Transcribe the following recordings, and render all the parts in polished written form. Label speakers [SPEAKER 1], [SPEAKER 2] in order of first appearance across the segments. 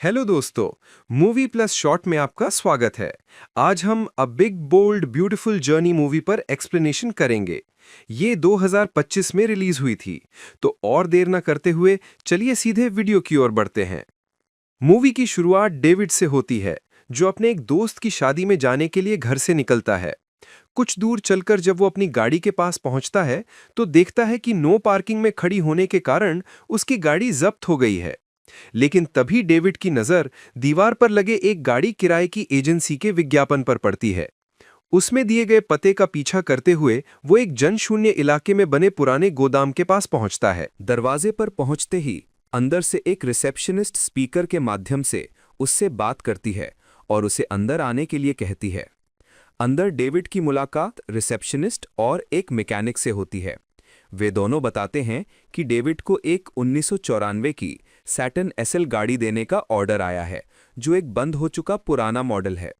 [SPEAKER 1] Hello दोस्तों, movie plus short में आपका स्वागत है। आज हम a big bold beautiful journey movie पर एक्सप्लेनेशन करेंगे। ये 2025 में रिलीज हुई थी, तो और देर न करते हुए चलिए सीधे वीडियो की ओर बढ़ते हैं। मूवी की शुरुआत डेविड से होती है, जो अपने एक दोस्त की शादी में जाने के लिए घर से निकलता है। कुछ दूर चलकर जब वो अपनी गाड़ी के पास पहुंचता है, तो देखता है कि नो पार्किंग में खड़ी होने के कारण उसकी गाड़ी जब्त हो गई है। लेकिन तभी डेविड की नजर दीवार पर लगे एक गाड़ी किराए की एजेंसी के विज्ञापन पर पड़ती है। उसमें दिए गए पते का पीछा करते हुए वो एक जनशून्य इलाके में बने पुराने गोदाम के पास पहुंचता है। दरवाजे पर पहुंचते ही अंदर से एक रिसेप्शनिस्ट स्पीकर के माध्यम से उससे बात करती है और उसे अंदर आने के लिए कहती है। अंदर डेविड की मुलाकात रिसेप्शनिस्ट और एक मैकेनिक से होती है। वे दोनों बताते हैं कि डेविड को एक 1994 की सैटर्न एसएल गाड़ी देने का ऑर्डर आया है, जो एक बंद हो चुका पुराना मॉडल है।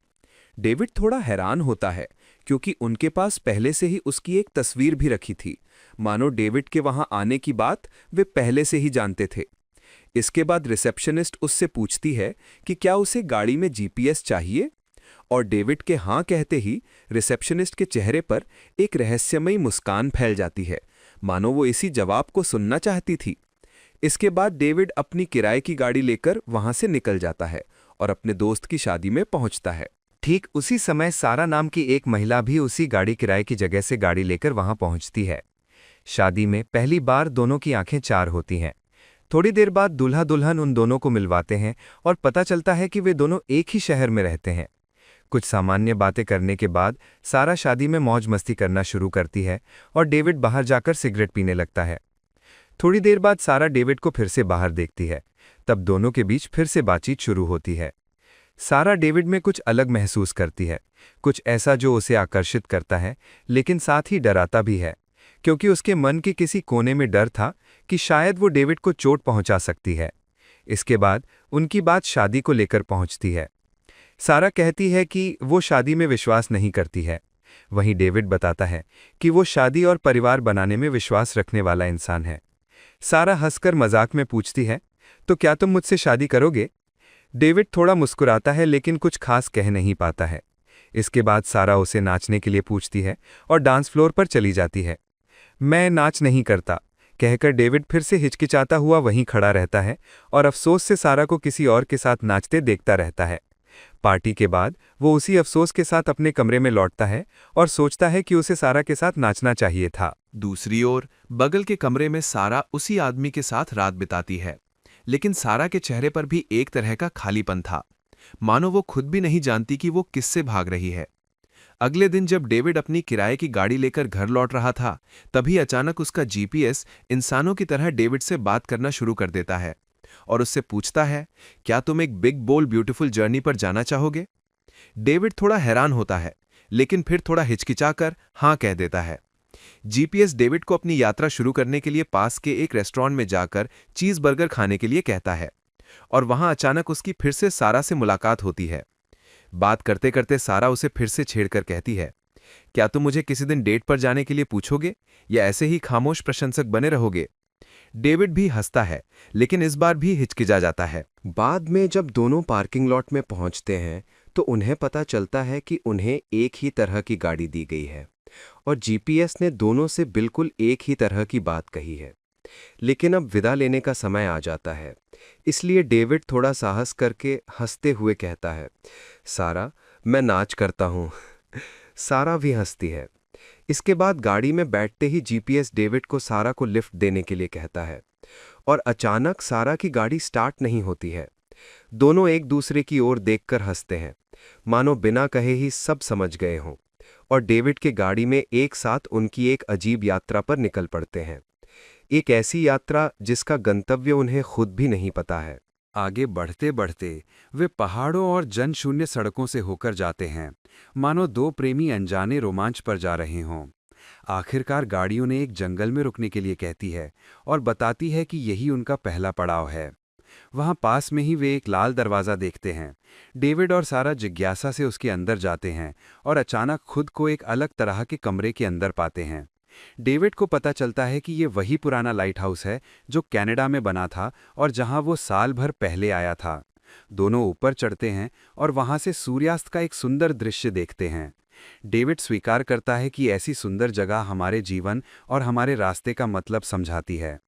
[SPEAKER 1] डेविड थोड़ा हैरान होता है क्योंकि उनके पास पहले से ही उसकी एक तस्वीर भी रखी थी, मानो डेविड के वहां आने की बात वे पहले से ही जानते थे। इसके बाद रिसेप्शनिस्ट उससे पूछती है कि क्या उसे गाड़ी में जीपीएस चाहिए, और डेविड के हाँ कहते ही रिसेप्शनिस्ट के चेहरे पर एक रहस्यमयी मुस्कान फैल जाती है, मानो वो इसी जवाब को सुनना चाहती थी। इसके बाद डेविड अपनी किराए की गाड़ी लेकर वहां से निकल जाता है और अपने दोस्त की शादी में पहुंचता है। ठीक उसी समय सारा नाम की एक महिला भी उसी गाड़ी किराए की जगह से गाड़ी लेकर वहां पहुंचती है। शादी में पहली बार दोनों की आंखें चार होती हैं। थोड़ी देर बाद दूल्हा दुल्हन उन दोनों को मिलवाते हैं और पता चलता है कि वे दोनों एक ही शहर में रहते हैं। कुछ सामान्य बातें करने के बाद सारा शादी में मौज मस्ती करना शुरू करती है और डेविड बाहर जाकर सिगरेट पीने लगता है। थोड़ी देर बाद सारा डेविड को फिर से बाहर देखती है। तब दोनों के बीच फिर से बातचीत शुरू होती है। सारा डेविड में कुछ अलग महसूस करती है, कुछ ऐसा जो उसे आकर्षित करता है, लेकिन साथ ही डराता भी है, क्योंकि उसके मन के किसी कोने में डर था कि शायद वो डेविड को चोट पहुंचा सकती है। इसके बाद उनकी बात शादी को लेकर पहुंचती है। सारा कहती है कि वो शादी में विश्वास नहीं करती है। वहीं डेविड बताता है कि वो शादी और परिवार बनाने में विश्वास रखने वाला इंसान है। सारा हंसकर मजाक में पूछती है, तो क्या तुम मुझसे शादी करोगे? डेविड थोड़ा मुस्कुराता है लेकिन कुछ खास कह नहीं पाता है। इसके बाद सारा उसे नाचने के लिए पूछती है और डांस फ्लोर पर चली जाती है। मैं नाच नहीं करता, कहकर डेविड फिर से हिचकिचाता हुआ वहीं खड़ा रहता है और अफसोस से सारा को किसी और के साथ नाचते देखता रहता है। पार्टी के बाद वो उसी अफसोस के साथ अपने कमरे में लौटता है और सोचता है कि उसे सारा के साथ नाचना चाहिए था।
[SPEAKER 2] दूसरी ओर बगल के कमरे में सारा उसी आदमी के साथ रात बिताती है, लेकिन सारा के चेहरे पर भी एक तरह का खालीपन था, मानो वो खुद भी नहीं जानती कि वो किससे भाग रही है। अगले दिन जब डेविड अपनी किराए की गाड़ी लेकर घर लौट रहा था, तभी अचानक उसका जीपीएस इंसानों की तरह डेविड से बात करना शुरू कर देता है और उससे पूछता है, क्या तुम एक बिग बोल्ड ब्यूटीफुल जर्नी पर जाना चाहोगे? डेविड थोड़ा हैरान होता है, लेकिन फिर थोड़ा हिचकिचाकर हाँ कह देता है। जीपीएस डेविड को अपनी यात्रा शुरू करने के लिए पास के एक रेस्टोरेंट में जाकर चीज बर्गर खाने के लिए कहता है, और वहां अचानक उसकी फिर से सारा से मुलाकात होती है। बात करते करते सारा उसे फिर से छेड़कर कहती है, क्या तुम मुझे किसी दिन डेट पर जाने के लिए पूछोगे या ऐसे ही खामोश प्रशंसक बने रहोगे? डेविड भी हंसता है, लेकिन इस बार भी हिचकिचा जाता है।
[SPEAKER 1] बाद में जब दोनों पार्किंग लॉट में पहुंचते हैं, तो उन्हें पता चलता है कि उन्हें एक ही तरह की गाड़ी दी गई है और जीपीएस ने दोनों से बिल्कुल एक ही तरह की बात कही है। लेकिन अब विदा लेने का समय आ जाता है, इसलिए डेविड थोड़ा साहस करके हंसते हुए कहता है, सारा, मैं नाच करता हूँ। सारा भी हंसती है। इसके बाद गाड़ी में बैठते ही जीपीएस डेविड को सारा को लिफ्ट देने के लिए कहता है और अचानक सारा की गाड़ी स्टार्ट नहीं होती है। दोनों एक दूसरे की ओर देखकर हंसते हैं, मानो बिना कहे ही सब समझ गए हों, और डेविड के गाड़ी में एक साथ उनकी एक अजीब यात्रा पर निकल पड़ते हैं। एक ऐसी यात्रा जिसका गंतव्य उन्हें खुद भी नहीं पता है।
[SPEAKER 3] आगे बढ़ते बढ़ते वे पहाड़ों और जनशून्य सड़कों से होकर जाते हैं, मानो दो प्रेमी अनजाने रोमांच पर जा रहे हों। आखिरकार गाड़ियों ने एक जंगल में रुकने के लिए कहती है और बताती है कि यही उनका पहला पड़ाव है। वहां पास में ही वे एक लाल दरवाज़ा देखते हैं। डेविड और सारा जिज्ञासा से उसके अंदर जाते हैं और अचानक खुद को एक अलग तरह के कमरे के अंदर पाते हैं। डेविड को पता चलता है कि ये वही पुराना लाइट हाउस है जो कनाडा में बना था और जहां वो साल भर पहले आया था। दोनों ऊपर चढ़ते हैं और वहां से सूर्यास्त का एक सुंदर दृश्य देखते हैं। डेविड स्वीकार करता है कि ऐसी सुंदर जगह हमारे जीवन और हमारे रास्ते का मतलब समझाती है।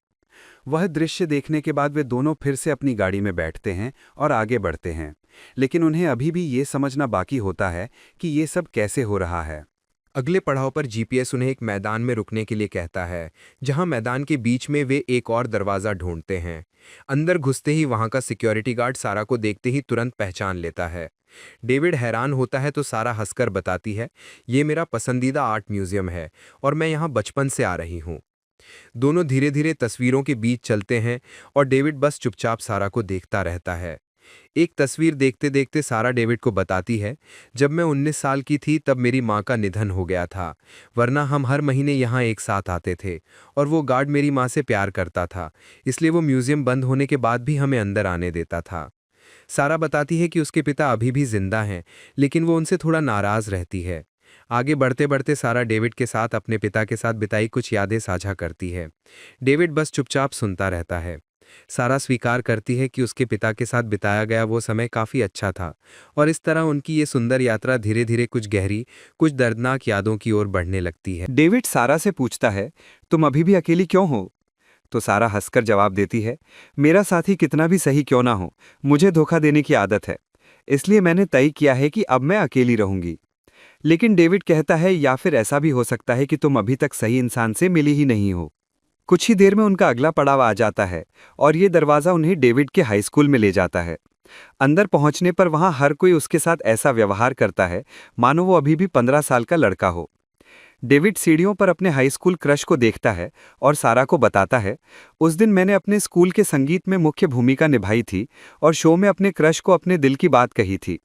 [SPEAKER 3] वह दृश्य देखने के बाद वे दोनों फिर से अपनी गाड़ी में बैठते हैं और आगे बढ़ते हैं, लेकिन उन्हें अभी भी ये समझना बाकी होता है कि ये सब कैसे हो रहा है।
[SPEAKER 1] अगले पड़ाव पर जीपीएस उन्हें एक मैदान में रुकने के लिए कहता है, जहां मैदान के बीच में वे एक और दरवाजा ढूंढते हैं। अंदर घुसते ही वहां का सिक्योरिटी गार्ड सारा को देखते ही तुरंत पहचान लेता है। डेविड हैरान होता है तो सारा हंसकर बताती है, ये मेरा पसंदीदा आर्ट म्यूजियम है और मैं यहाँ बचपन से आ रही हूँ। दोनों धीरे धीरे तस्वीरों के बीच चलते हैं और डेविड बस चुपचाप सारा को देखता रहता है। एक तस्वीर देखते देखते सारा डेविड को बताती है, जब मैं 19 साल की थी तब मेरी माँ का निधन हो गया था, वरना हम हर महीने यहाँ एक साथ आते थे और वो गार्ड मेरी माँ से प्यार करता था, इसलिए वो म्यूजियम बंद होने के बाद भी हमें अंदर आने देता था। सारा बताती है कि उसके पिता अभी भी जिंदा हैं, लेकिन वो उनसे थोड़ा नाराज रहती है। आगे बढ़ते बढ़ते सारा डेविड के साथ अपने पिता के साथ बिताई कुछ यादें साझा करती है। डेविड बस चुपचाप सुनता रहता है। सारा स्वीकार करती है कि उसके पिता के साथ बिताया गया वो समय काफ़ी अच्छा था और इस तरह उनकी ये सुंदर यात्रा धीरे धीरे कुछ गहरी, कुछ दर्दनाक यादों की ओर बढ़ने लगती है।
[SPEAKER 4] डेविड सारा से पूछता है, तुम अभी भी अकेली क्यों हो? तो सारा हंसकर जवाब देती है, मेरा साथी कितना भी सही क्यों ना हो, मुझे धोखा देने की आदत है, इसलिए मैंने तय किया है कि अब मैं अकेली रहूंगी। लेकिन डेविड कहता है, या फिर ऐसा भी हो सकता है कि तुम अभी तक सही इंसान से मिली ही नहीं हो। कुछ ही देर में उनका अगला पड़ाव आ जाता है और ये दरवाज़ा उन्हें डेविड के हाई स्कूल में ले जाता है। अंदर पहुंचने पर वहां हर कोई उसके साथ ऐसा व्यवहार करता है मानो वो अभी भी 15 साल का लड़का हो। डेविड सीढ़ियों पर अपने हाई स्कूल क्रश को देखता है और सारा को बताता है, उस दिन मैंने अपने स्कूल के संगीत में मुख्य भूमिका निभाई थी और शो में अपने क्रश को अपने दिल की बात कही थी,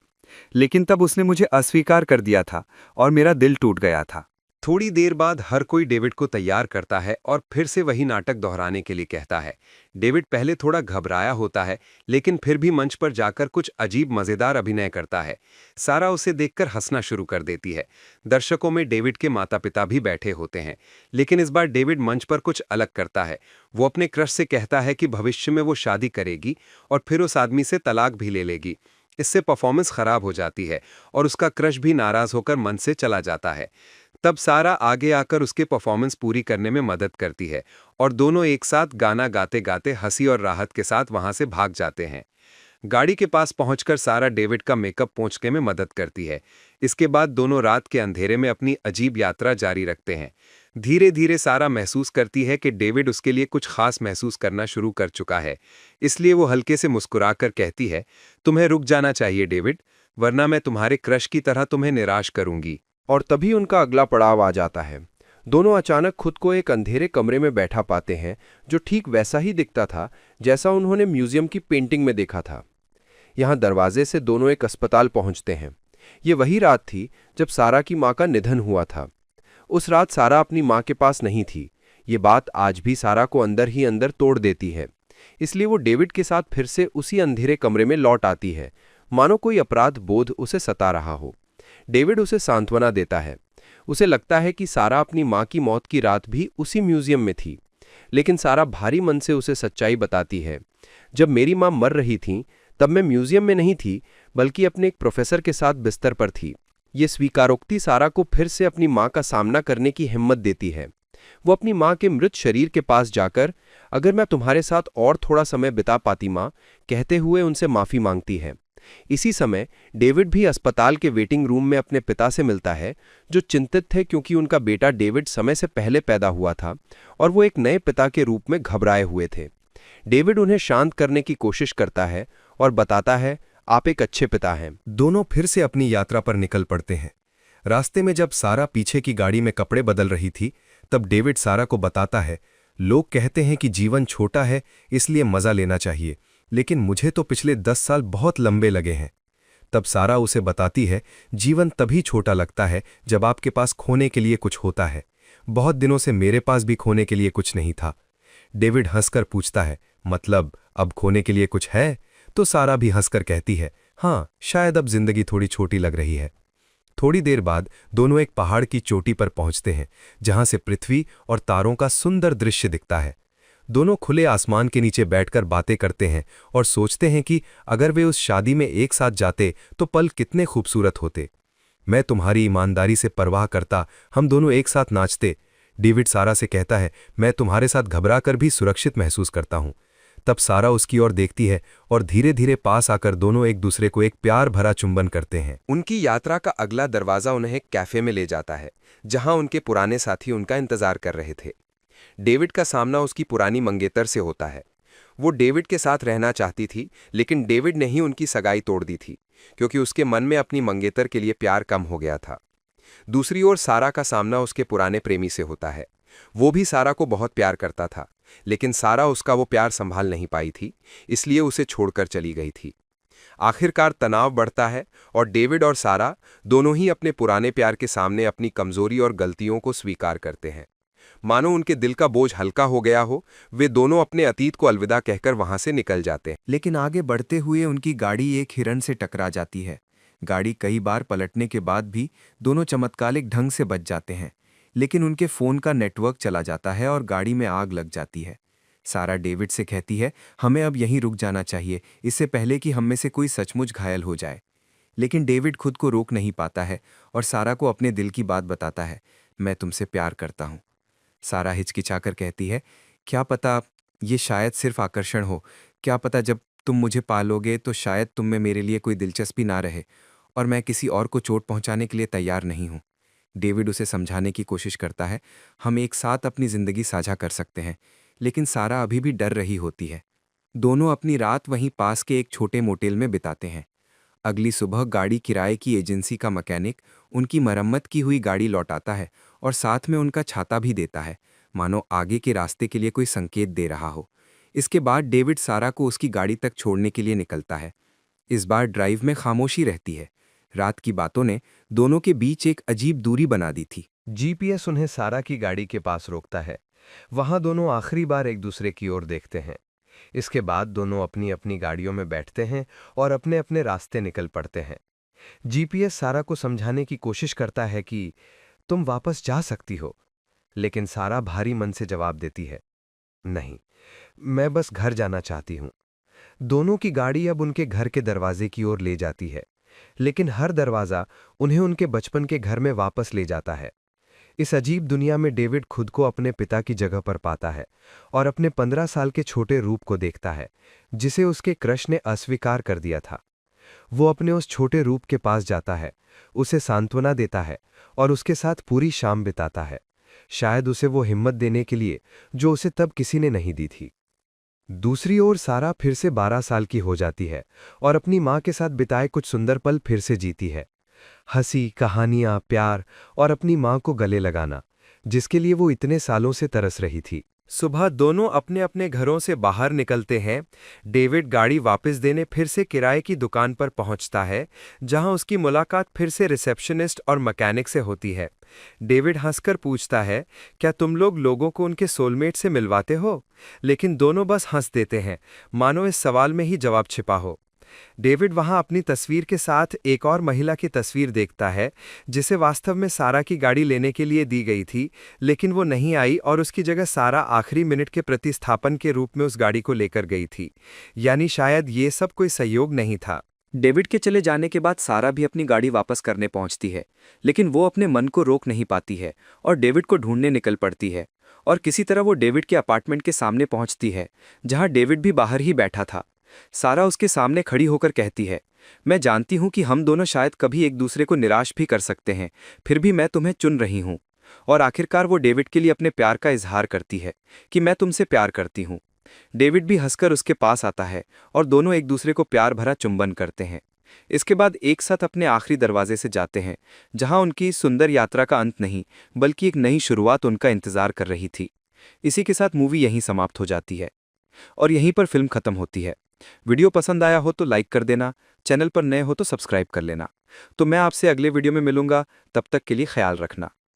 [SPEAKER 4] लेकिन तब उसने मुझे अस्वीकार कर दिया था और मेरा दिल टूट गया था।
[SPEAKER 3] थोड़ी देर बाद हर कोई डेविड को तैयार करता है और फिर से वही नाटक दोहराने के लिए कहता है। डेविड पहले थोड़ा घबराया होता है, लेकिन फिर भी मंच पर जाकर कुछ अजीब मजेदार अभिनय करता है। सारा उसे देखकर हंसना शुरू कर देती है। दर्शकों में डेविड के माता पिता भी बैठे होते हैं, लेकिन इस बार डेविड मंच पर कुछ अलग करता है। वो अपने क्रश से कहता है कि भविष्य में वो शादी करेगी और फिर उस आदमी से तलाक भी ले लेगी। इससे परफॉर्मेंस खराब हो जाती है और उसका क्रश भी नाराज होकर मंच से चला जाता है। तब सारा आगे आकर उसके परफॉर्मेंस पूरी करने में मदद करती है और दोनों एक साथ गाना गाते गाते हंसी और राहत के साथ वहां से भाग जाते हैं। गाड़ी के पास पहुंचकर सारा डेविड का मेकअप पोंछने में मदद करती है। इसके बाद दोनों रात के अंधेरे में अपनी अजीब यात्रा जारी रखते हैं। धीरे धीरे सारा महसूस करती है कि डेविड उसके लिए कुछ खास महसूस करना शुरू कर चुका है, इसलिए वो हल्के से मुस्कुराकर कहती है, तुम्हें रुक जाना चाहिए डेविड, वरना मैं तुम्हारे क्रश की तरह तुम्हें निराश करूंगी।
[SPEAKER 1] और तभी उनका अगला पड़ाव आ जाता है। दोनों अचानक खुद को एक अंधेरे कमरे में बैठा पाते हैं, जो ठीक वैसा ही दिखता था जैसा उन्होंने म्यूजियम की पेंटिंग में देखा था। यहाँ दरवाजे से दोनों एक अस्पताल पहुंचते हैं। ये वही रात थी जब सारा की माँ का निधन हुआ था। उस रात सारा अपनी माँ के पास नहीं थी। ये बात आज भी सारा को अंदर ही अंदर तोड़ देती है, इसलिए वो डेविड के साथ फिर से उसी अंधेरे कमरे में लौट आती है, मानो कोई अपराध बोध उसे सता रहा हो। डेविड उसे सांत्वना देता है। उसे लगता है कि सारा अपनी माँ की मौत की रात भी उसी म्यूजियम में थी, लेकिन सारा भारी मन से उसे सच्चाई बताती है, जब मेरी माँ मर रही थी तब मैं म्यूजियम में नहीं थी, बल्कि अपने एक प्रोफेसर के साथ बिस्तर पर थी। ये स्वीकारोक्ति सारा को फिर से अपनी माँ का सामना करने की हिम्मत देती है। वो अपनी माँ के मृत शरीर के पास जाकर, अगर मैं तुम्हारे साथ और थोड़ा समय बिता पाती माँ, कहते हुए उनसे माफ़ी मांगती है। इसी समय डेविड भी अस्पताल के वेटिंग रूम में अपने पिता से मिलता है, जो चिंतित थे क्योंकि उनका बेटा डेविड समय से पहले पैदा हुआ था और वो एक नए पिता के रूप में घबराए हुए थे। डेविड उन्हें शांत करने की कोशिश करता है और बताता है, आप एक अच्छे पिता हैं।
[SPEAKER 5] दोनों फिर से अपनी यात्रा पर निकल पड़ते हैं। रास्ते में जब सारा पीछे की गाड़ी में कपड़े बदल रही थी, तब डेविड सारा को बताता है, लोग कहते हैं कि जीवन छोटा है इसलिए मजा लेना चाहिए, लेकिन मुझे तो पिछले 10 साल बहुत लंबे लगे हैं। तब सारा उसे बताती है, जीवन तभी छोटा लगता है जब आपके पास खोने के लिए कुछ होता है। बहुत दिनों से मेरे पास भी खोने के लिए कुछ नहीं था। डेविड हंसकर पूछता है, मतलब अब खोने के लिए कुछ है? तो सारा भी हंसकर कहती है, हाँ, शायद अब जिंदगी थोड़ी छोटी लग रही है। थोड़ी देर बाद दोनों एक पहाड़ की चोटी पर पहुंचते हैं, जहां से पृथ्वी और तारों का सुंदर दृश्य दिखता है। दोनों खुले आसमान के नीचे बैठकर बातें करते हैं और सोचते हैं कि अगर वे उस शादी में एक साथ जाते तो पल कितने खूबसूरत होते। मैं तुम्हारी ईमानदारी से परवाह करता, हम दोनों एक साथ नाचते। डेविड सारा से कहता है, मैं तुम्हारे साथ घबरा कर भी सुरक्षित महसूस करता हूं। तब सारा उसकी ओर देखती है और धीरे धीरे पास आकर दोनों एक दूसरे को एक प्यार भरा चुंबन करते हैं।
[SPEAKER 1] उनकी यात्रा का अगला दरवाजा उन्हें एक कैफे में ले जाता है, जहां उनके पुराने साथी उनका इंतजार कर रहे थे। डेविड का सामना उसकी पुरानी मंगेतर से होता है। वो डेविड के साथ रहना चाहती थी, लेकिन डेविड ने ही उनकी सगाई तोड़ दी थी, क्योंकि उसके मन में अपनी मंगेतर के लिए प्यार कम हो गया था। दूसरी ओर सारा का सामना उसके पुराने प्रेमी से होता है। वो भी सारा को बहुत प्यार करता था, लेकिन सारा उसका वो प्यार संभाल नहीं पाई थी, इसलिए उसे छोड़कर चली गई थी। आखिरकार तनाव बढ़ता है और डेविड और सारा दोनों ही अपने पुराने प्यार के सामने अपनी कमजोरी और गलतियों को स्वीकार करते हैं। मानो उनके दिल का बोझ हल्का हो गया हो, वे दोनों अपने अतीत को अलविदा कहकर वहां से निकल जाते हैं।
[SPEAKER 2] लेकिन आगे बढ़ते हुए उनकी गाड़ी एक हिरन से टकरा जाती है। गाड़ी कई बार पलटने के बाद भी दोनों चमत्कारिक ढंग से बच जाते हैं, लेकिन उनके फोन का नेटवर्क चला जाता है और गाड़ी में आग लग जाती है। सारा डेविड से कहती है, हमें अब यहीं रुक जाना चाहिए, इससे पहले कि हम में से कोई सचमुच घायल हो जाए। लेकिन डेविड खुद को रोक नहीं पाता है और सारा को अपने दिल की बात बताता है, मैं तुमसे प्यार करता हूँ। सारा हिचकिचाकर कहती है, क्या पता ये शायद सिर्फ आकर्षण हो, क्या पता जब तुम मुझे पालोगे तो शायद तुम में मेरे लिए कोई दिलचस्पी ना रहे और मैं किसी और को चोट पहुंचाने के लिए तैयार नहीं हूं। डेविड उसे समझाने की कोशिश करता है, हम एक साथ अपनी जिंदगी साझा कर सकते हैं, लेकिन सारा अभी भी डर रही होती है। दोनों अपनी रात वहीं पास के एक छोटे मोटेल में बिताते हैं। अगली सुबह गाड़ी किराए की एजेंसी का मैकेनिक उनकी मरम्मत की हुई गाड़ी लौटाता है और साथ में उनका छाता भी देता है, मानो आगे के रास्ते के लिए कोई संकेत दे रहा हो। इसके बाद डेविड सारा को उसकी गाड़ी तक छोड़ने के लिए निकलता है। इस बार ड्राइव में खामोशी रहती है। रात की बातों ने दोनों के बीच एक अजीब दूरी बना दी थी।
[SPEAKER 5] जीपीएस उन्हें सारा की गाड़ी के पास रोकता है। वहां दोनों आखिरी बार एक दूसरे की ओर देखते हैं। इसके बाद दोनों अपनी अपनी गाड़ियों में बैठते हैं और अपने अपने रास्ते निकल पड़ते हैं। जीपीएस सारा को समझाने की कोशिश करता है कि तुम वापस जा सकती हो, लेकिन सारा भारी मन से जवाब देती है, नहीं, मैं बस घर जाना चाहती हूं। दोनों की गाड़ी अब उनके घर के दरवाजे की ओर ले जाती है, लेकिन हर दरवाजा उन्हें उनके बचपन के घर में वापस ले जाता है। इस अजीब दुनिया में डेविड खुद को अपने पिता की जगह पर पाता है और अपने 15 साल के छोटे रूप को देखता है, जिसे उसके क्रश ने अस्वीकार कर दिया था। वो अपने उस छोटे रूप के पास जाता है, उसे सांत्वना देता है और उसके साथ पूरी शाम बिताता है, शायद उसे वो हिम्मत देने के लिए जो उसे तब किसी ने नहीं दी थी। दूसरी ओर सारा फिर से 12 साल की हो जाती है और अपनी माँ के साथ बिताए कुछ सुंदर पल फिर से जीती है। हंसी, कहानियां, प्यार और अपनी माँ को गले लगाना, जिसके लिए वो इतने सालों से तरस रही थी। सुबह दोनों अपने अपने घरों से बाहर निकलते हैं। डेविड गाड़ी वापस देने फिर से किराए की दुकान पर पहुंचता है, जहां उसकी मुलाकात फिर से रिसेप्शनिस्ट और मैकेनिक से होती है। डेविड हंसकर पूछता है, क्या तुम लोग लोगों को उनके सोलमेट से मिलवाते हो? लेकिन दोनों बस हंस देते हैं, मानो इस सवाल में ही जवाब छिपा हो। डेविड वहां अपनी तस्वीर के साथ एक और महिला की तस्वीर देखता है, जिसे वास्तव में सारा की गाड़ी लेने के लिए दी गई थी, लेकिन वो नहीं आई और उसकी जगह सारा आखिरी मिनट के प्रतिस्थापन के रूप में उस गाड़ी को लेकर गई थी। यानी शायद ये सब कोई संयोग नहीं था।
[SPEAKER 4] डेविड के चले जाने के बाद सारा भी अपनी गाड़ी वापस करने पहुंचती है, लेकिन वो अपने मन को रोक नहीं पाती है और डेविड को ढूंढने निकल पड़ती है। और किसी तरह वो डेविड के अपार्टमेंट के सामने पहुंचती है, जहां डेविड भी बाहर ही बैठा था। सारा उसके सामने खड़ी होकर कहती है, मैं जानती हूं कि हम दोनों शायद कभी एक दूसरे को निराश भी कर सकते हैं, फिर भी मैं तुम्हें चुन रही हूं। और आखिरकार वो डेविड के लिए अपने प्यार का इजहार करती है कि मैं तुमसे प्यार करती हूं। डेविड भी हंसकर उसके पास आता है और दोनों एक दूसरे को प्यार भरा चुंबन करते हैं। इसके बाद एक साथ अपने आखिरी दरवाजे से जाते हैं, जहां उनकी इस सुंदर यात्रा का अंत नहीं बल्कि एक नई शुरुआत उनका इंतजार कर रही थी। इसी के साथ मूवी यहीं समाप्त हो जाती है और यहीं पर फिल्म खत्म होती है। वीडियो पसंद आया हो तो लाइक कर देना, चैनल पर नए हो तो सब्सक्राइब कर लेना। तो मैं आपसे अगले वीडियो में मिलूंगा, तब तक के लिए ख्याल रखना।